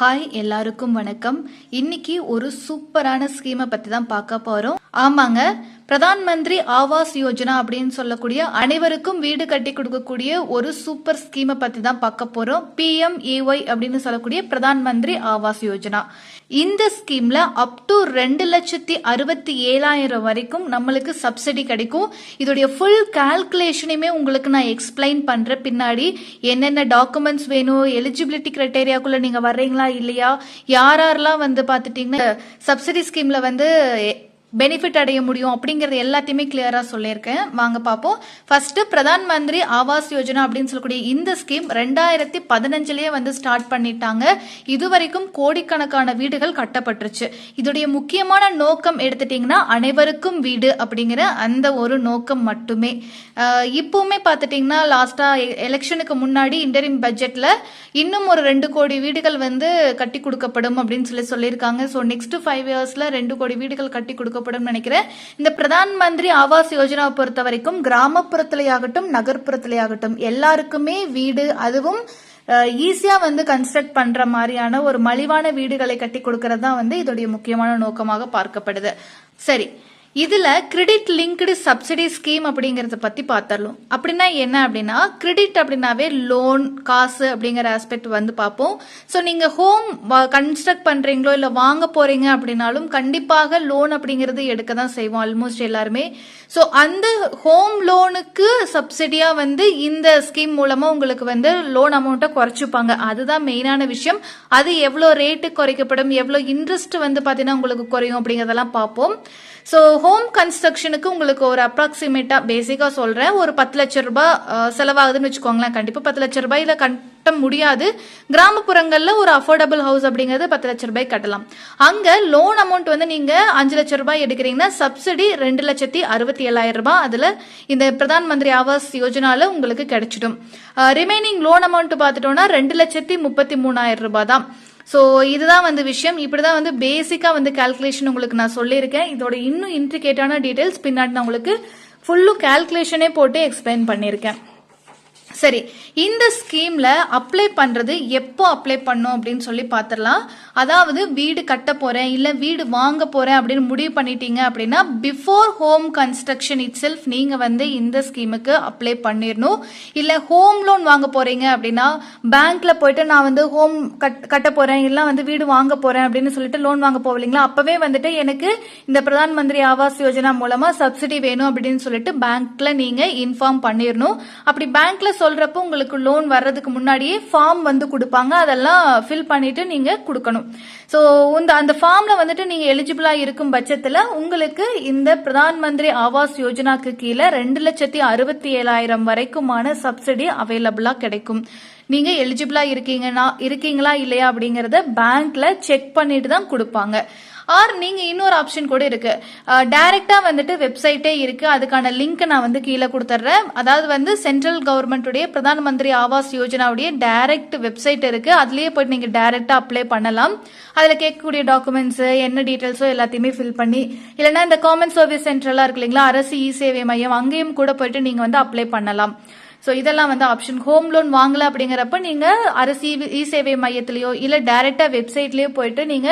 Hi எல்லாருக்கும் வணக்கம். இன்னைக்கு ஒரு சூப்பரான ஸ்கீமை பத்தி தான் பார்க்க போறோம். ஆமாங்க, பிரதான் மந்திரி ஆவாஸ் யோஜனா அப்படின்னு சொல்லக்கூடிய அனைவருக்கும் வீடு கட்டி கொடுக்கக்கூடிய ஒரு சூப்பர் ஸ்கீமை பத்தி தான் பார்க்க போறோம். PMAY அப்படின்னு சொல்லக்கூடிய பிரதான் மந்திரி ஆவாஸ் யோஜனா. இந்த ஸ்கீம்ல அப் டு 2,67,000 வரைக்கும் நம்மளுக்கு சப்சிடி கிடைக்கும். இதோடைய ஃபுல் கால்குலேஷனையுமே உங்களுக்கு நான் எக்ஸ்பிளைன் பண்றேன். பின்னாடி என்னென்ன டாக்குமெண்ட்ஸ் வேணும், எலிஜிபிலிட்டி கிரைட்டேரியாக்குள்ள நீங்க வர்றீங்களா இல்லையா, யாரெல்லாம் வந்து பாத்துட்டீங்கன்னா சப்சிடி ஸ்கீம்ல வந்து பெனிஃபிட் அடைய முடியும் அப்படிங்கறது எல்லாத்தையுமே கிளியரா சொல்லியிருக்கேன். வாங்க பார்ப்போம். ஃபர்ஸ்ட் பிரதான் மந்திரி ஆவாஸ் யோஜனா அப்படின்னு சொல்லக்கூடிய இந்த ஸ்கீம் 2015லயே வந்து ஸ்டார்ட் பண்ணிட்டாங்க. இதுவரைக்கும் கோடிக்கணக்கான வீடுகள் கட்டப்பட்டுருச்சு. இதோடைய முக்கியமான நோக்கம் எடுத்துட்டீங்கன்னா அனைவருக்கும் வீடு அப்படிங்கிற அந்த ஒரு நோக்கம் மட்டுமே. இப்பவுமே பார்த்துட்டீங்கன்னா லாஸ்டா எலெக்ஷனுக்கு முன்னாடி இன்டரிம் பட்ஜெட்ல இன்னும் ஒரு 2 கோடி வீடுகள் வந்து கட்டி கொடுக்கப்படும் அப்படின்னு சொல்லியிருக்காங்க. ஸோ நெக்ஸ்ட் 5 இயர்ஸ்ல 2 கோடி வீடுகள் கட்டி கொடுக்கப்படும் நினைக்கிறேன். இந்த பிரதான் மந்திரி ஆவாஸ் யோஜனாவை பொறுத்த வரைக்கும் கிராமப்புறத்திலேயாகட்டும் நகர்ப்புறத்திலேயாகட்டும் எல்லாருக்குமே வீடு, அதுவும் ஈஸியா வந்து கன்ஸ்ட்ரக்ட் பண்ற மாதிரியான ஒரு மலிவான வீடுகளை கட்டி கொடுக்கறது தான் வந்து இதோடைய முக்கியமான நோக்கமாக பார்க்கப்படுது. சரி, இதுல கிரெடிட் லிங்க்டு சப்சிடி ஸ்கீம் அப்படிங்கறத பத்தி பார்த்தரலாம். அப்படின்னா என்ன அப்படின்னா, கிரெடிட் அப்படின்னாவே லோன், காசு அப்படிங்கிற ஆஸ்பெக்ட் வந்து பார்ப்போம். ஸோ நீங்க ஹோம் கன்ஸ்ட்ரக்ட் பண்றீங்களோ இல்ல வாங்க போறீங்க அப்படின்னாலும் கண்டிப்பாக லோன் அப்படிங்கறது எடுக்க தான் செய்வோம் ஆல்மோஸ்ட் எல்லாருமே. ஸோ அந்த ஹோம் லோனுக்கு சப்சிடியா வந்து இந்த ஸ்கீம் மூலமா உங்களுக்கு வந்து லோன் அமௌண்ட்டை குறைச்சுப்பாங்க. அதுதான் மெயினான விஷயம். அது எவ்வளோ ரேட்டு குறைக்கப்படும், எவ்வளோ இன்ட்ரெஸ்ட் வந்து பாத்தீங்கன்னா உங்களுக்கு குறையும் அப்படிங்கறதெல்லாம் பார்ப்போம். ஸோ ஹோம் கன்ஸ்ட்ரக்ஷனுக்கு உங்களுக்கு ஒரு அப்ராக்சிமேட்டா பேசிக்கா சொல்றேன், ஒரு 10 லட்சம் ரூபாய் செலவாகுதுன்னு வச்சுக்கோங்களேன். கண்டிப்பா 10 லட்சம் ரூபாயில கட்ட முடியாது. கிராமப்புறங்கள்ல ஒரு அஃபோர்டபுள் ஹவுஸ் அப்படிங்கிறது 10 லட்சம் ரூபாய் கட்டலாம். அங்க லோன் அமௌண்ட் வந்து நீங்க 5 லட்சம் ரூபாய் எடுக்கிறீங்கன்னா சப்சிடி 2,67,000 ரூபாய் அதுல இந்த பிரதான் மந்திரி ஆவாஸ் யோஜனால உங்களுக்கு கிடைச்சிடும். ரிமைனிங் லோன் அமௌண்ட் பார்த்துட்டோம்னா 2,33,000 ரூபாய் தான். ஸோ இதுதான் வந்து விஷயம். இப்படிதான் வந்து பேசிக்கா வந்து கால்குலேஷன் உங்களுக்கு நான் சொல்லியிருக்கேன். இதோட இன்னும் இன்ட்ரிகேட்டான டீடைல்ஸ் பின்னாடி நான் உங்களுக்கு ஃபுல்லு கால்குலேஷனே போட்டு எக்ஸ்பிளைன் பண்ணியிருக்கேன். சரி, இந்த ஸ்கீம்ல அப்ளை பண்றது எப்போ அப்ளை பண்ணும் அப்படின்னு சொல்லி பாத்திரலாம். அதாவது வீடு கட்ட போறேன் இல்ல வீடு வாங்க போறேன் அப்படின்னு முடிவு பண்ணிட்டீங்க அப்படின்னா before home construction it self நீங்க வந்து இந்த ஸ்கீமுக்கு அப்ளை பண்ணிடணும். இல்ல ஹோம் லோன் வாங்க போறீங்க அப்படின்னா பேங்க்ல போயிட்டு நான் வந்து ஹோம் கட்ட போறேன் இல்ல வந்து வீடு வாங்க போறேன் அப்படின்னு சொல்லிட்டு லோன் வாங்க போவீங்களா, அப்பவே வந்துட்டு எனக்கு இந்த பிரதான் மந்திரி ஆவாஸ் யோஜனா மூலமா சப்சிடி வேணும் அப்படின்னு சொல்லிட்டு பேங்க்ல நீங்க இன்ஃபார்ம் பண்ணிடணும். அப்படி பேங்க்ல சொல்றப்போ உங்களுக்கு லோன் வர்றதுக்கு முன்னாடியே ஃபார்ம் வந்து கொடுப்பாங்க. அதெல்லாம் ஃபில் பண்ணிட்டு நீங்க கொடுக்கணும். ஸோ அந்த ஃபார்ம்ல வந்துட்டு நீங்க எலிஜிபிளா இருக்கும் பட்சத்துல உங்களுக்கு இந்த பிரதான் மந்திரி ஆவாஸ் யோஜனாக்கு கீழே 2,67,000 வரைக்குமான சப்சிடி அவைலபிளா கிடைக்கும். நீங்க எலிஜிபிளா இருக்கீங்களா இல்லையா அப்படிங்கறத பேங்க்ல செக் பண்ணிட்டு தான் கொடுப்பாங்க. ஆர் நீங்க இன்னொரு ஆப்ஷன் கூட இருக்கு, டைரக்டா வந்துட்டு வெப்சைட்டே இருக்கு. அதுக்கான லிங்க் நான் வந்து கீழே கொடுத்துட்றேன். அதாவது வந்து central கவர்மெண்ட்டுடைய Pradhan Mantri Awas யோஜனாவுடைய direct website இருக்கு. அதுலயே போயிட்டு நீங்க டைரக்டா அப்ளை பண்ணலாம். அதுல கேட்கக்கூடிய டாக்குமெண்ட்ஸ் என்ன டீடைல்ஸோ எல்லாத்தையுமே ஃபில் பண்ணி, இல்லைன்னா இந்த காமன் சர்வீஸ் சென்டர் எல்லாம் இருக்கு இல்லைங்களா, அரசு இ சேவை மையம், அங்கேயும் கூட போயிட்டு நீங்க வந்து அப்ளை பண்ணலாம். ஸோ இதெல்லாம் வந்து ஆப்ஷன். ஹோம் லோன் வாங்கல அப்படிங்கிறப்ப நீங்க அரசு இ சேவை மையத்திலயோ இல்ல டைரக்டா வெப்சைட்லயோ போயிட்டு நீங்க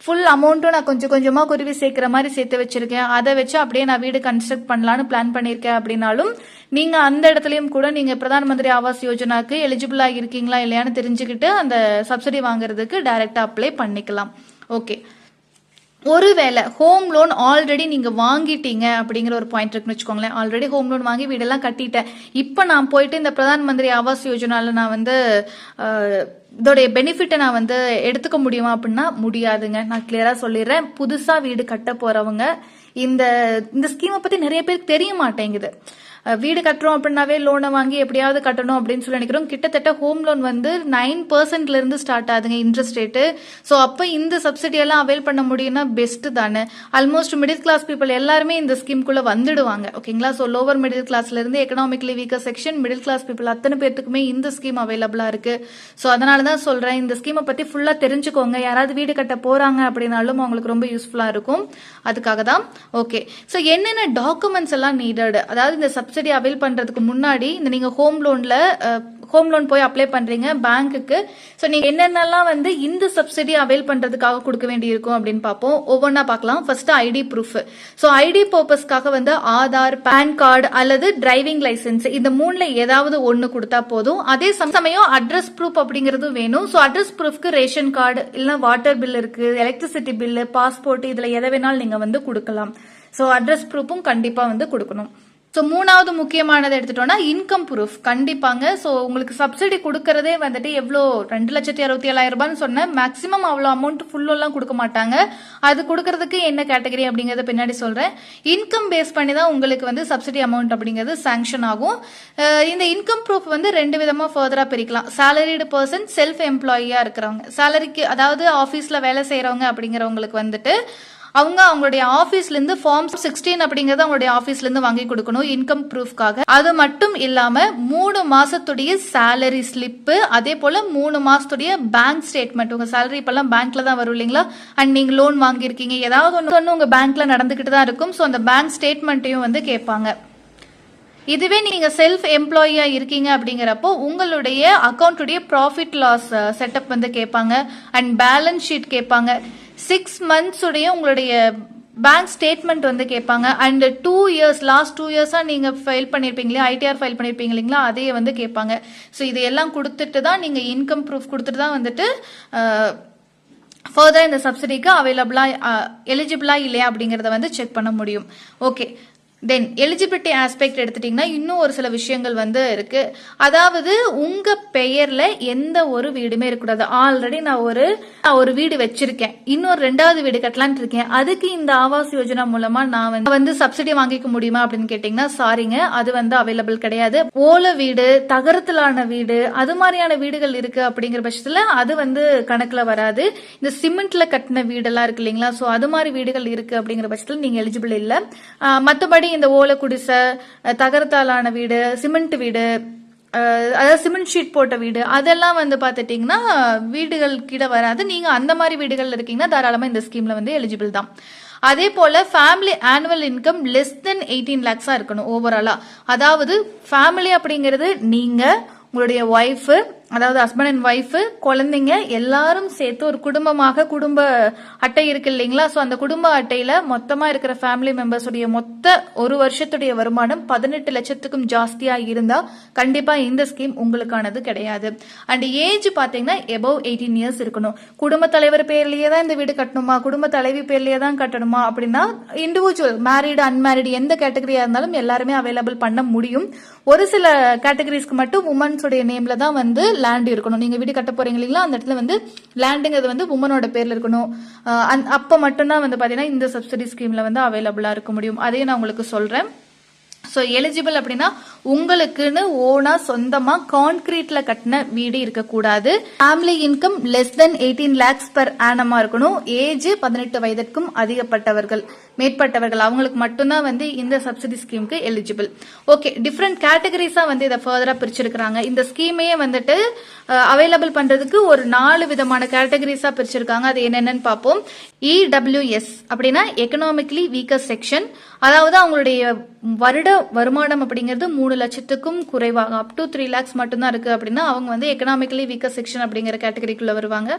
ஃபுல் அமௌண்ட்டும் நான் கொஞ்சம் கொஞ்சமா குருவி சேர்க்கிற மாதிரி சேர்த்து வச்சிருக்கேன், அதை வச்சு அப்படியே நான் வீடு கன்ஸ்ட்ரக்ட் பண்ணலான்னு பிளான் பண்ணிருக்கேன் அப்படின்னாலும் நீங்க அந்த இடத்துலயும் கூட நீங்க பிரதான் மந்திரி ஆவாஸ் யோஜனாக்கு எலிஜிபிளா இருக்கீங்களா இல்லையான்னு தெரிஞ்சுக்கிட்டு அந்த சப்சிடி வாங்குறதுக்கு டைரக்டா அப்ளை பண்ணிக்கலாம். ஓகே, ஒருவேளை ஹோம் லோன் ஆல்ரெடி நீங்க வாங்கிட்டீங்க அப்படிங்கிற ஒரு பாயிண்ட் இருக்குன்னு வச்சுக்கோங்களேன். ஆல்ரெடி ஹோம் லோன் வாங்கி வீடெல்லாம் கட்டிட்டேன், இப்ப நான் போயிட்டு இந்த பிரதான் மந்திரி ஆவாஸ் யோஜனால நான் வந்து இதோடைய பெனிஃபிட்டை நான் வந்து எடுத்துக்க முடியுமா அப்படின்னா முடியாதுங்க. நான் கிளியரா சொல்லிடுறேன். புதுசா வீடு கட்ட போறவங்க இந்த ஸ்கீமை பத்தி நிறைய பேருக்கு தெரிய மாட்டேங்குது. வீடு கட்டுறோம் அப்படின்னாவே லோனை வாங்கி எப்படியாவது கட்டணும் அப்படின்னு சொல்லி நினைக்கிறோம். கிட்டத்தட்ட ஹோம் லோன் வந்து 9% இருந்து ஸ்டார்ட் ஆகுதுங்க இன்ட்ரெஸ்ட் ரேட்டு. ஸோ அப்போ இந்த சப்சிடி எல்லாம் அவைல் பண்ண முடியும்னா பெஸ்ட் தானே. ஆல்மோஸ்ட் மிடில் கிளாஸ் பீப்புள் எல்லாருமே இந்த ஸ்கீம்குள்ள வந்துடுவாங்க. ஓகேங்களா. ஸோ லோவர் மிடில் கிளாஸ்ல இருந்து economically weaker section middle class people அத்தனை பேருக்குமே இந்த ஸ்கீம் அவைலபிளா இருக்கு. ஸோ அதனாலதான் சொல்றேன், இந்த ஸ்கீமை பத்தி ஃபுல்லா தெரிஞ்சுக்கோங்க. யாராவது வீடு கட்ட போறாங்க அப்படின்னாலும் அவங்களுக்கு ரொம்ப யூஸ்ஃபுல்லா இருக்கும். அதுக்காக தான். ஓகே, ஸோ என்னென்ன டாக்குமெண்ட்ஸ் எல்லாம் நீடட், அதாவது இந்த சப்சிடி அவைல் பண்றதுக்கு முன்னாடி இந்த நீங்க ஹோம் லோன் போய் அப்ளை பண்றீங்க பேங்க்குக்கு. ஸோ நீங்க என்னென்னலாம் வந்து இந்த சப்சிடி அவைல் பண்றதுக்காக கொடுக்க வேண்டி இருக்கும் அப்படின்னு பார்ப்போம். ஒவ்வொன்றா பார்க்கலாம். First ID proof. So ID பர்பஸ்க்காக வந்து ஆதார், பேன் கார்டு அல்லது டிரைவிங் லைசன்ஸ் இந்த மூணுல ஏதாவது ஒன்னு கொடுத்தா போதும். அதே சமயம் அட்ரஸ் ப்ரூஃப் அப்படிங்கிறது வேணும். ஸோ அட்ரஸ் ப்ரூஃப்க்கு ரேஷன் கார்டு இல்ல வாட்டர் பில் இருக்கு, எலக்ட்ரிசிட்டி பில், பாஸ்போர்ட் இதுல எதை வேணாலும் நீங்க வந்து கொடுக்கலாம். ஸோ அட்ரஸ் ப்ரூஃபும் கண்டிப்பா வந்து கொடுக்கணும். ஸோ மூணாவது முக்கியமானதை எடுத்துட்டோம்னா இன்கம் ப்ரூஃப் கண்டிப்பாங்க. ஸோ உங்களுக்கு சப்சிடி கொடுக்கறதே வந்துட்டு எவ்வளோ 2,67,000 சொன்னேன். மேக்ஸிமம் அவ்வளோ அமௌண்ட் ஃபுல்லெல்லாம் கொடுக்க மாட்டாங்க. அது கொடுக்கறதுக்கு என்ன கேட்டகரி அப்படிங்கறத பின்னாடி சொல்றேன். இன்கம் பேஸ் பண்ணி தான் உங்களுக்கு வந்து சப்சிடி அமௌண்ட் அப்படிங்கிறது சாங்ஷன் ஆகும். இந்த இன்கம் ப்ரூஃப் வந்து 2 விதமா ஃபர்தரா பிரிக்கலாம். சேலரிடு பர்சன், செல்ஃப் எம்ப்ளாயியா இருக்கிறவங்க, சேலரிக்கு அதாவது ஆபீஸ்ல வேலை செய்யறவங்க அப்படிங்கிறவங்களுக்கு வந்துட்டு அவங்களுடைய ஆபீஸ்ல இருந்து ஃபார்ம் 16 அப்படிங்கறது அவங்களுடைய ஆபீஸ்ல இருந்து வாங்கி கொடுக்கணும் இன்கம் ப்ரூஃப்காக. அது மட்டும் இல்லாம 3 மாசத்துடைய சேலரி ஸ்லிப்பு, அதே போல 3 மாசத்துடைய பேங்க் ஸ்டேட்மெண்ட். உங்க சேலரி இப்பெல்லாம் பேங்க்ல தான் வரும் இல்லைங்களா, அண்ட் நீங்க லோன் வாங்கியிருக்கீங்க, ஏதாவது ஒன்று உங்க பேங்க்ல நடந்துகிட்டு தான் இருக்கும். ஸோ அந்த பேங்க் ஸ்டேட்மெண்ட்டையும் வந்து கேட்பாங்க. இதுவே நீங்க செல்ஃப் எம்ப்ளாயியா இருக்கீங்க அப்படிங்கிறப்போ உங்களுடைய அக்கௌண்ட்டுடைய ப்ராஃபிட் லாஸ் செட்டப் வந்து கேட்பாங்க, அண்ட் பேலன்ஸ் ஷீட் கேட்பாங்க. 6 months உடைய உங்களுடைய பேங்க் ஸ்டேட்மெண்ட் வந்து கேட்பாங்க. அண்ட் 2 years லாஸ்ட் 2 years நீங்க ஃபைல் பண்ணிருப்பீங்களா, ஐடிஆர் ஃபைல் பண்ணிருப்பீங்க இல்லைங்களா, அதையே வந்து கேட்பாங்க. ஸோ இதையெல்லாம் கொடுத்துட்டு தான் நீங்க இன்கம் ப்ரூஃப் கொடுத்துட்டு தான் வந்துட்டு ஃபர்தர் இந்த சப்சிடிக்கு அவைலபிளா எலிஜிபிளா இல்லையா அப்படிங்கறத வந்து செக் பண்ண முடியும். ஓகே, தென் எலிஜிபிலிட்டி ஆஸ்பெக்ட் எடுத்துட்டீங்கன்னா இன்னும் ஒரு சில விஷயங்கள் வந்து இருக்கு. அதாவது உங்க பெயர்ல எந்த ஒரு வீடுமே இருக்கக்கூடாது. ஆல்ரெடி நான் ஒரு வீடு வச்சிருக்கேன், இன்னொரு 2வது வீடு கட்டலான் இருக்கேன், அதுக்கு இந்த ஆவாஸ் யோஜனா மூலமா நான் வந்து சப்சிடி வாங்கிக்க முடியுமா அப்படின்னு கேட்டீங்கன்னா சாரிங்க, அது வந்து அவைலபிள் கிடையாது. ஓலை வீடு, தகரத்திலான வீடு, அது மாதிரியான வீடுகள் இருக்கு அப்படிங்கிற பட்சத்துல அது வந்து கணக்குல வராது. இந்த சிமெண்ட்ல கட்டின வீடெல்லாம் இருக்கு இல்லைங்களா, சோ அது மாதிரி வீடுகள் இருக்கு அப்படிங்கிற பட்சத்துல நீங்க எலிஜிபிள் இல்ல. மற்றபடி இந்த ஓலை குடிசை, தகரத்தாலான வீடு, சிமெண்ட் வீடு, அதாவது சிமெண்ட் ஷீட் போட்ட வீடு, அதெல்லாம் வந்து பாத்துட்டீங்கன்னா வீடுகள் கீழே வராது. நீங்க அந்த மாதிரி வீடுகள் இருக்கீங்கன்னா தாராளமா இந்த ஸ்கீம்ல வந்து எலிஜிபிள் தான். அதே போல family annual income less than 18 lakhs இருக்கணும் ஓவராலா. அதாவது ஃபேமிலி அப்படிங்கிறது நீங்க, உங்களுடைய ஒய்ஃப், அதாவது ஹஸ்பண்ட் அண்ட் ஒய்ஃப், குழந்தைங்க எல்லாரும் சேர்த்து ஒரு குடும்பமாக குடும்ப அட்டை இருக்கு இல்லைங்களா, சோ அந்த குடும்ப அட்டையில மொத்தமா இருக்கிற ஃபேமிலி மெம்பர்ஸ் உடைய மொத்த ஒரு வருஷத்துடைய வருமானம் 18 லட்சத்துக்கும் ஜாஸ்தியா இருந்தா கண்டிப்பா இந்த ஸ்கீம் உங்களுக்கானது கிடையாது. அண்ட் ஏஜ் பாத்தீங்கன்னா above 18 years இருக்கணும். குடும்ப தலைவர் பேர்லயே தான் இந்த வீடு கட்டணுமா, குடும்ப தலைவி பேர்லயே தான் கட்டணுமா அப்படின்னா இண்டிவிஜுவல், மேரிடு, அன்மேரிடு எந்த கேட்டகரியா இருந்தாலும் எல்லாருமே அவைலபிள் பண்ண முடியும். ஒரு சில கேட்டகரிஸ்க்கு மட்டும் உமன்ஸ் உடைய நேம்ல தான் வந்து லேண்ட் இருக்கணும். நீங்க வீடு கட்ட போறீங்க இல்லைங்களா, அந்த இடத்துல வந்து லேண்டுங்கிறது வந்து உமனோட பேர்ல இருக்கணும். அப்ப மட்டும்தான் வந்து பாத்தீங்கன்னா இந்த சப்சிடி ஸ்கீம்ல வந்து அவைலபிளா இருக்க முடியும். அதையும் நான் உங்களுக்கு சொல்றேன். ஸோ எலிஜிபிள் அப்படின்னா உங்களுக்குன்னு ஓனா சொந்தமா கான்கிரீட்ல கட்டின வீடு இருக்கக்கூடாது. Family income less than 18 lakhs per annum இருக்கணும். ஏஜ் 18 வயதிற்கும் அதிகப்பட்டவர்கள், மேற்பட்டவர்கள், அவங்களுக்கு மட்டும்தான் வந்து இந்த சப்சிடி ஸ்கீமுக்கு எலிஜிபிள். ஓகே, டிஃப்ரெண்ட் கேட்டகரிஸா வந்து இதை ஃபர்தரா பிரிச்சிருக்காங்க. இந்த ஸ்கீமையே வந்துட்டு அவைலபிள் பண்றதுக்கு ஒரு 4 விதமான கேட்டகரிஸா பிரிச்சிருக்காங்க. அது என்னென்னு பார்ப்போம். EWS அப்படின்னா எக்கனாமிக்கலி வீக்கர் செக்ஷன், அதாவது அவங்களுடைய வருட வருமானம் அப்படிங்கிறது 3 லட்சத்துக்கும் குறைவாக அப் டு 3 lakhs மட்டும்தான் இருக்கு அப்படின்னா அவங்க வந்து எக்கனாமிக்கலி வீக்கர் செக்ஷன் அப்படிங்கிற கேட்டகரிக்குள்ள வருவாங்க.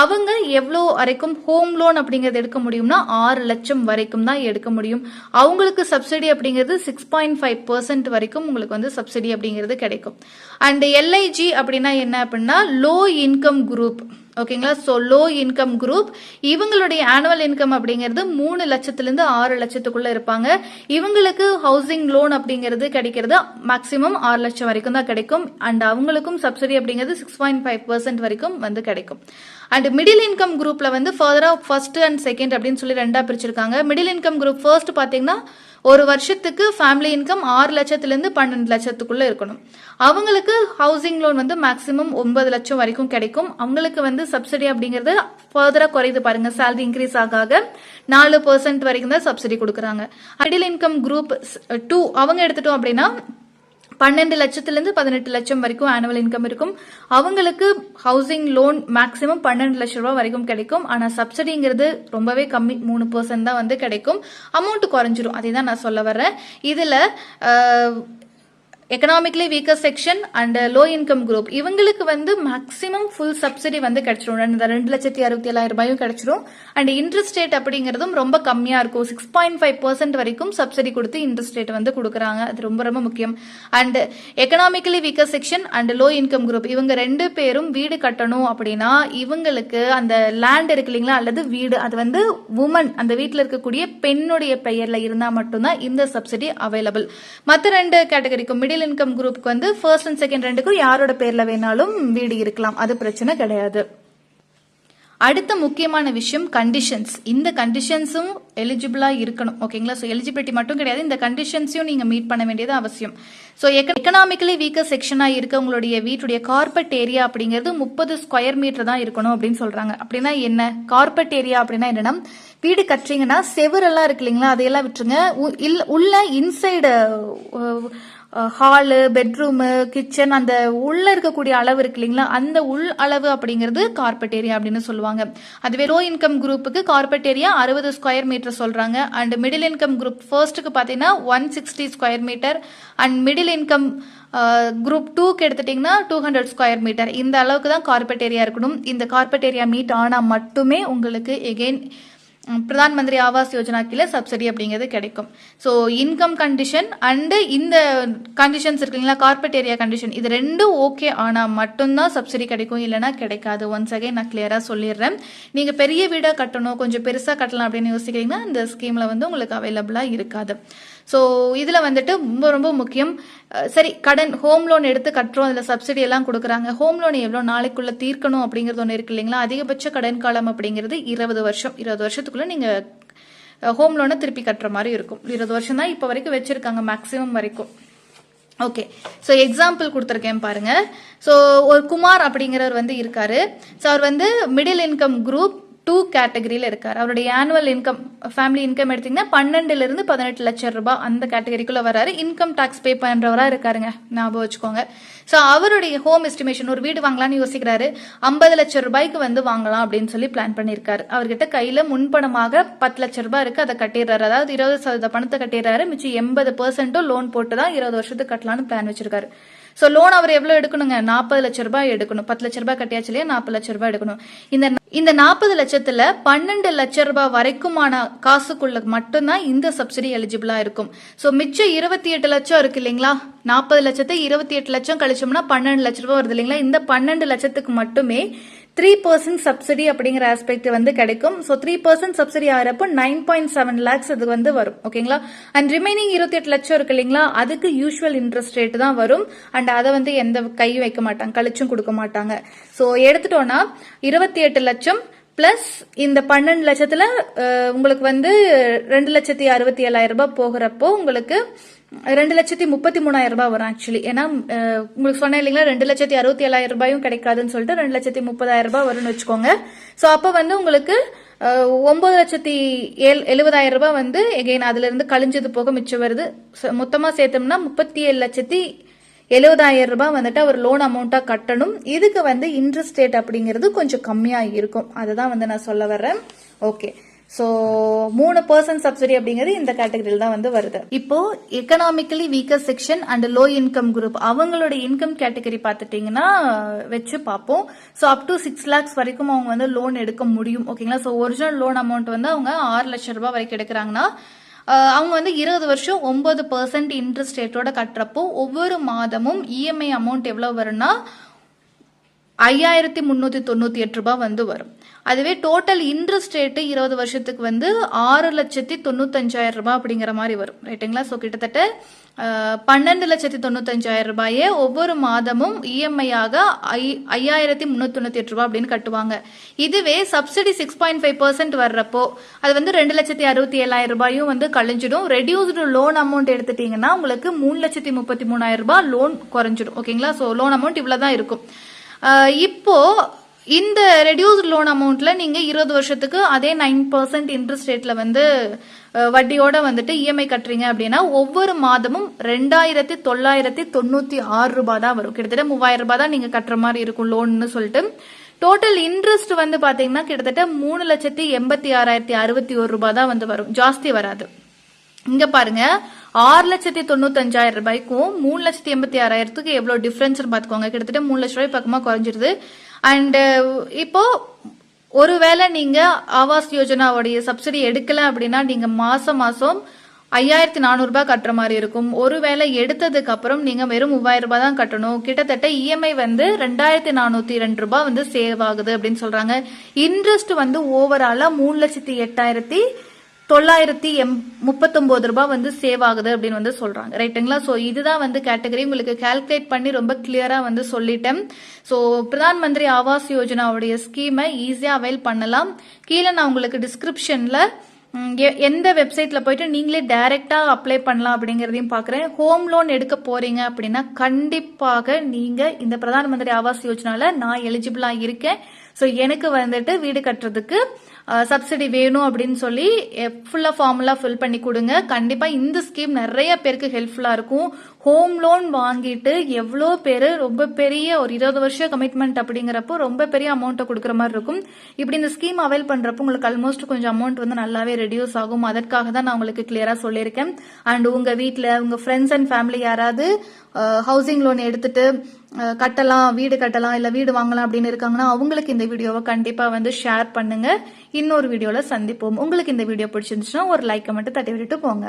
அவங்க எவ்வளோ வரைக்கும் ஹோம் லோன் அப்படிங்கறது எடுக்க முடியும்னா 6 லட்சம் வரைக்கும் தான் எடுக்க முடியும். அவங்களுக்கு சப்சிடி அப்படிங்கிறது 6.5% வரைக்கும் உங்களுக்கு வந்து சப்சிடி அப்படிங்கிறது கிடைக்கும். அண்ட் LIG அப்படின்னா என்ன அப்படின்னா லோ இன்கம் குரூப், ஓகேங்களா. சோ லோ இன்கம் குரூப், இவங்களுடைய ஆனுவல் இன்கம் அப்படிங்கிறது 3 லட்சத்திலிருந்து 6 லட்சத்துக்குள்ள இருப்பாங்க. இவங்களுக்கு ஹவுசிங் லோன் அப்படிங்கிறது கிடைக்கிறது மேக்சிமம் 6 லட்சம் வரைக்கும் தான் கிடைக்கும். அண்ட் அவங்களுக்கும் சப்சிடி அப்படிங்கிறது 6.5% வரைக்கும் வந்து கிடைக்கும். அண்ட் மிடில் இன்கம் குரூப்ல வந்து ஃபர்தரா ஃபர்ஸ்ட் அண்ட் செகண்ட் அப்படின்னு சொல்லி 2ஆ பிரிச்சிருக்காங்க. மிடில் இன்கம் குரூப் ஃபர்ஸ்ட் பாத்தீங்கன்னா ஒரு வருஷத்துக்கு ஃபேமிலி இன்கம் 6 லட்சத்திலிருந்து 12 லட்சத்துக்குள்ள இருக்கணும். அவங்களுக்கு ஹவுசிங் லோன் வந்து மேக்சிமம் 9 லட்சம் வரைக்கும் கிடைக்கும். அவங்களுக்கு வந்து சப்சிடி அப்படிங்கிறது ஃபர்தரா குறையுது பாருங்க, சேலரி இன்க்ரீஸ் ஆக 4% வரைக்கும் தான் சப்சிடி கொடுக்குறாங்க. மிடில் இன்கம் குரூப் 2 அவங்க எடுத்துட்டோம் அப்படின்னா 12 லட்சத்திலிருந்து 18 லட்சம் வரைக்கும் ஆனுவல் இன்கம் இருக்கும். அவங்களுக்கு ஹவுசிங் லோன் மேக்ஸிமம் 12 லட்சம் ரூபாய் வரைக்கும் கிடைக்கும். ஆனா சப்சிடிங்கிறது ரொம்பவே கம்மி, 3% தான் வந்து கிடைக்கும். அமௌண்ட் குறைஞ்சிரும். அதே தான் நான் சொல்ல வர்றேன். இதுல economically weaker section and low income group இவங்களுக்கு வந்து மேக்ஸிமம் ஃபுல் சப்சிடி வந்து கிடைச்சிரும். 2,67,000 ரூபாயும் கிடைச்சிரும். அண்ட் இன்ட்ரெஸ்ட் ரேட் அப்படிங்கிறதும் ரொம்ப கம்மியா இருக்கும். 6.5% வரைக்கும் சப்சிடி கொடுத்து இன்ட்ரெஸ்ட் ரேட் வந்து கொடுக்குறாங்க. அது ரொம்ப ரொம்ப முக்கியம். And economically weaker section and low income group இவங்க 2 பேரும் வீடு கட்டணும் அப்படின்னா இவங்களுக்கு அந்த லேண்ட் இருக்கு இல்லைங்களா, அல்லது வீடு, அது வந்து உமன், அந்த வீட்டில் இருக்கக்கூடிய பெண்ணுடைய பெயர்ல இருந்தா மட்டும்தான் இந்த சப்சிடி அவைலபிள். மற்ற 2 கேட்டகரிக்கும் மிடில் இன்கம் குரூப்புக்கு வந்து ஃபர்ஸ்ட் அண்ட் செகண்ட் 2க்கும் யாரோட பேர்ல வேணாலும் வீடு இருக்கலாம், அது பிரச்சனை கிடையாது. அடுத்த முக்கியமான விஷயம் கண்டிஷன்ஸ். இந்த கண்டிஷன்ஸும் எலிஜிபிளா இருக்கணும். ஓகேங்களா? ஸோ எலிஜிபிலிட்டி மட்டும் கிடையாது, இந்த கண்டிஷன்ஸையும் நீங்க மீட் பண்ண வேண்டியது அவசியம். ஸோ எக்கனாமிக்கலி வீக்கர் செக்ஷனா இருக்க உங்களுடைய வீட்டுடைய கார்பெட் ஏரியா அப்படிங்கிறது 30 ஸ்கொயர் மீட்டர் தான் இருக்கணும் அப்படின்னு சொல்றாங்க. அப்படின்னா என்ன கார்பெட் ஏரியா அப்படின்னா என்னன்னா, வீடு கட்டுறீங்கன்னா செவரெல்லாம் இருக்கு இல்லைங்களா, அதையெல்லாம் விட்டுருங்க. உள்ள இன்சைடு ஹாலு, பெட்ரூமு, கிச்சன், அந்த உள்ள இருக்கக்கூடிய அளவு இருக்கு இல்லைங்களா, அந்த உள் அளவு அப்படிங்கிறது கார்பெட் ஏரியா அப்படின்னு சொல்லுவாங்க. அதுவே லோ இன்கம் குரூப்புக்கு கார்பெட் ஏரியா 60 ஸ்கொயர் மீட்டர் சொல்றாங்க. அண்ட் மிடில் இன்கம் குரூப் ஃபர்ஸ்ட்டுக்கு பார்த்தீங்கன்னா 160 square metre. And middle income group 2க்கு எடுத்துட்டீங்கன்னா 200 ஸ்கொயர் மீட்டர். இந்த அளவுக்கு தான் கார்பெட் ஏரியா இருக்கணும். இந்த கார்பெட் ஏரியா மீட் ஆனா மட்டுமே உங்களுக்கு எகெயின் பிரதான் மந்திரி ஆவாஸ் யோஜனா கீழே சப்சிடி அப்படிங்கிறது கிடைக்கும். ஸோ இன்கம் கண்டிஷன் அண்டு இந்த கண்டிஷன்ஸ் இருக்குங்களா, கார்பெட் ஏரியா கண்டிஷன், இது 2 ஓகே ஆனால் மட்டும்தான் சப்சிடி கிடைக்கும், இல்லைனா கிடைக்காது. ஒன்ஸ் அகைன் நான் கிளியராக சொல்லிடுறேன். நீங்கள் பெரிய வீடாக கட்டணும், கொஞ்சம் பெருசாக கட்டலாம் அப்படின்னு யோசிக்கிறீங்கன்னா இந்த ஸ்கீமில் வந்து உங்களுக்கு அவைலபிளாக இருக்காது. ஸோ இதில் வந்துட்டு ரொம்ப ரொம்ப முக்கியம். சரி, கடன் ஹோம் லோன் எடுத்து கட்டுறோம், அதில் சப்சிடி எல்லாம் கொடுக்குறாங்க. ஹோம் லோன் எவ்வளோ நாளைக்குள்ள தீர்க்கணும் அப்படிங்கிறது ஒன்று இருக்கு இல்லைங்களா. அதிகபட்ச கடன் காலம் அப்படிங்கிறது 20 வருஷம். 20 வருஷத்துக்குள்ள நீங்கள் ஹோம் லோனை திருப்பி கட்டுற மாதிரி இருக்கும். 20 வருஷம் தான் இப்போ வரைக்கும் வச்சிருக்காங்க மேக்ஸிமம் வரைக்கும். ஓகே, ஸோ எக்ஸாம்பிள் கொடுத்துருக்கேன் பாருங்க. ஸோ ஒரு குமார் அப்படிங்கிறவர் வந்து இருக்காரு. ஸோ அவர் வந்து மிடில் இன்கம் குரூப் 2 கேட்டகரியில் இருக்கார். அவருடைய ஆனுவல் இன்கம், ஃபேமிலி இன்கம் எடுத்தீங்கன்னா 12 இருந்து 18 லட்சம் ரூபாய் அந்த கேட்டகரிக்குள்ள வராரு. இன்கம் டாக்ஸ் பே பண்றவரா இருக்காருங்க, ஞாபகம் வச்சுக்கோங்க. ஸோ அவருடைய ஹோம் எஸ்டிமேஷன், ஒரு வீடு வாங்கலாம்னு யோசிக்கிறாரு, 50 லட்சம் ரூபாய்க்கு வந்து வாங்கலாம் அப்படின்னு சொல்லி பிளான் பண்ணியிருக்காரு. அவர்கிட்ட கையில முன்பணமாக 10 லட்சம் ரூபாய் இருக்கு, அதை கட்டிடுறாரு. அதாவது 20% பணத்தை கட்டிடுறாரு. மிச்சம் 80% லோன் போட்டு தான் 20 வருஷத்துக்கு கட்டலாம்னு பிளான் வச்சிருக்காரு. ஸோ லோன் அவர் எவ்வளவு எடுக்கணுங்க, 40 லட்சம் ரூபாய் எடுக்கணும். 10 லட்சம் ரூபாய் கட்டியாச்சு இல்லையா, 40 லட்சம் ரூபாய் எடுக்கணும். இந்த 40 லட்சத்துல 12 லட்சம் ரூபாய் வரைக்குமான காசுக்குள்ள மட்டும்தான் இந்த சப்சிடி எலிஜிபிளா இருக்கும். ஸோ மிச்சம் 28 லட்சம் இருக்கு இல்லைங்களா, 40 லட்சத்தை 28 லட்சம் கழிச்சோம்னா 12 லட்சம் ரூபாய் வருது இல்லைங்களா. இந்த 12 லட்சத்துக்கு மட்டுமே 3% சப்சிடி அப்படிங்கிற ஆஸ்பெக்ட் வந்து கிடைக்கும். ஸோ 3% சப்சிடி ஆகிறப்போ 9.7 லேக்ஸ் அது வந்து வரும். ஓகேங்களா. அண்ட் ரிமைனிங் 28 லட்சம் இருக்கு இல்லைங்களா, அதுக்கு யூஸ்வல் இன்ட்ரெஸ்ட் ரேட் தான் வரும். அண்ட் அதை வந்து எந்த கை வைக்க மாட்டாங்க, கழிச்சும் கொடுக்க மாட்டாங்க. ஸோ எடுத்துட்டோம்னா 28 லட்சம் பிளஸ் இந்த 12 லட்சத்துல உங்களுக்கு வந்து 2,67,000 ரூபாய் போகிறப்போ உங்களுக்கு 2,33,000 ரூபாய் வரும் ஆக்சுவலி. ஏன்னா உங்களுக்கு சொன்னேன் இல்லைங்களா, 2,67,000 ரூபாயும் கிடைக்காதுன்னு சொல்லிட்டு 2,30,000 ரூபாய் வரும்னு வச்சுக்கோங்க. ஸோ அப்போ வந்து உங்களுக்கு 9,70,000 ரூபாய் வந்து எகைன் அதுல இருந்து கழிஞ்சது போக மிச்சம் வருது. மொத்தமா சேர்த்தோம்னா 37,70,000 ரூபாய் வந்துட்டு அவர் லோன் அமௌண்டா கட்டணும். இதுக்கு வந்து இன்ட்ரெஸ்ட் ரேட் அப்படிங்கிறது கொஞ்சம் கம்மியா இருக்கும். அதுதான் வந்து நான் சொல்ல வர்றேன். ஓகே, ஸோ 3% சப்சிடி அப்படிங்கிறது இந்த கேட்டகரியில் தான் வந்து வருது. இப்போ economically weaker section and low income group அவங்களோட இன்கம் கேட்டகரி பார்த்துட்டீங்கன்னா வச்சு பார்ப்போம். ஸோ அப் டு 6 lakhs வரைக்கும் அவங்க வந்து லோன் எடுக்க முடியும். ஓகேங்களா. ஸோ ஒரிஜினல் லோன் அமௌண்ட் வந்து அவங்க 6 லட்சம் ரூபாய் வரைக்கும் எடுக்கிறாங்கன்னா அவங்க வந்து 20 வருஷம் 9% இன்ட்ரெஸ்ட் ரேட்டோட கட்டுறப்போ ஒவ்வொரு மாதமும் இஎம்ஐ அமௌண்ட் எவ்வளவு வரும்னா 5,398 ரூபாய் வந்து வரும். அதுவே டோட்டல் இன்ட்ரெஸ்ட் ரேட்டு 20 வருஷத்துக்கு வந்து 6,95,000 ரூபாய் அப்படிங்கிற மாதிரி வரும். ரைட்டுங்களா. ஸோ கிட்டத்தட்ட 12,95,000 ரூபாயே ஒவ்வொரு மாதமும் இஎம்ஐ ஆக 5,398 ரூபாய் அப்படின்னு கட்டுவாங்க. இதுவே சப்சிடி 6.5% வர்றப்போ அது வந்து 2,67,000 ரூபாயும் வந்து கழிஞ்சிடும். ரெடியூஸ்டு லோன் அமௌண்ட் எடுத்துட்டீங்கன்னா உங்களுக்கு 3,33,000 ரூபாய் லோன் குறைஞ்சிடும். ஓகேங்களா. ஸோ லோன் அமௌண்ட் இவ்வளவுதான் இருக்கும். இப்போ இந்த ரெடியூஸ்ட் லோன் அமௌண்ட்ல நீங்க 20 வருஷத்துக்கு அதே 9% இன்ட்ரெஸ்ட் ரேட்ல வந்து வட்டியோட வந்துட்டு இஎம்ஐ கட்டுறீங்க அப்படின்னா ஒவ்வொரு மாதமும் 2996 ரூபாய் தான் வரும். கிட்டத்தட்ட 3000 ரூபாய் தான் நீங்க கட்டுற மாதிரி இருக்கும் லோன்னு சொல்லிட்டு. டோட்டல் இன்ட்ரெஸ்ட் வந்து பாத்தீங்கன்னா கிட்டத்தட்ட 3,86,061 ரூபாய் தான் வந்து வரும், ஜாஸ்தி வராது. இங்க பாருங்க 6,95,000 ரூபாய்க்கும் 3,86,000க்கு எவ்வளவு டிஃபரன்ஸ் பாத்துக்கோங்க. கிட்டத்தட்ட 3 லட்சம் ரூபாய் பக்கமா குறைஞ்சிருது. அண்ட் இப்போ ஒருவேளை நீங்க ஆவாஸ் யோஜனாவுடைய சப்சிடி எடுக்கல அப்படின்னா நீங்க மாசம் 5,400 ரூபாய் கட்டுற மாதிரி இருக்கும். ஒருவேளை எடுத்ததுக்கு அப்புறம் நீங்க வெறும் 3,000 ரூபாய் தான் கட்டணும். கிட்டத்தட்ட இஎம்ஐ வந்து 2,402 ரூபாய் வந்து சேவ் ஆகுது அப்படின்னு சொல்றாங்க. இன்ட்ரெஸ்ட் வந்து ஓவராலா 3,08,939 ரூபாய் வந்து சேவ் ஆகுது அப்படின்னு வந்து சொல்றாங்க. ரைட்டுங்களா? சோ இதுதான் வந்து கேட்டகரி. உங்களுக்கு கால்குலேட் பண்ணி ரொம்ப கிளியரா வந்து சொல்லிட்டேன். சோ பிரதான் மந்திரி ஆவாஸ் யோஜனாவுடைய ஸ்கீமை ஈஸியா அவைல் பண்ணலாம். கீழே நான் உங்களுக்கு டிஸ்கிரிப்ஷன்ல எந்த வெப்சைட்ல போயிட்டு நீங்களே டைரக்டா அப்ளை பண்ணலாம் அப்படிங்கறதையும் பாக்குறேன். ஹோம் லோன் எடுக்க போறீங்க அப்படின்னா கண்டிப்பாக நீங்க இந்த பிரதான் மந்திரி ஆவாஸ் யோஜனால நான் எலிஜிபிளா இருக்கேன், சோ எனக்கு வந்துட்டு வீடு கட்டுறதுக்கு சப்சிடி வேணும் அப்படின்னு சொல்லி ஃபுல்லா ஃபார்முலா ஃபில் பண்ணி கொடுங்க. கண்டிப்பா இந்த ஸ்கீம் நிறைய பேருக்கு ஹெல்ப்ஃபுல்லா இருக்கும். ஹோம் லோன் வாங்கிட்டு எவ்வளோ பேரு ரொம்ப பெரிய ஒரு 20 வருஷம் கமிட்மெண்ட் அப்படிங்கிறப்போ ரொம்ப பெரிய அமௌண்ட்டை கொடுக்குற மாதிரி இருக்கும். இப்படி இந்த ஸ்கீம் அவைல் பண்றப்போ உங்களுக்கு ஆல்மோஸ்ட் கொஞ்சம் அமௌண்ட் வந்து நல்லாவே ரெடியூஸ் ஆகும். அதற்காக தான் நான் உங்களுக்கு கிளியரா சொல்லியிருக்கேன். அண்ட் உங்க வீட்டில் உங்க ஃப்ரெண்ட்ஸ் அண்ட் ஃபேமிலி யாராவது ஹவுசிங் லோன் எடுத்துட்டு கட்டலாம், வீடு கட்டலாம், இல்ல வீடு வாங்கலாம் அப்படின்னு இருக்காங்கன்னா அவங்களுக்கு இந்த வீடியோவை கண்டிப்பா வந்து ஷேர் பண்ணுங்க. இன்னொரு வீடியோல சந்திப்போம். உங்களுக்கு இந்த வீடியோ பிடிச்சிருந்துச்சுன்னா ஒரு லைக் மட்டும் தட்டி விட்டுட்டு போங்க.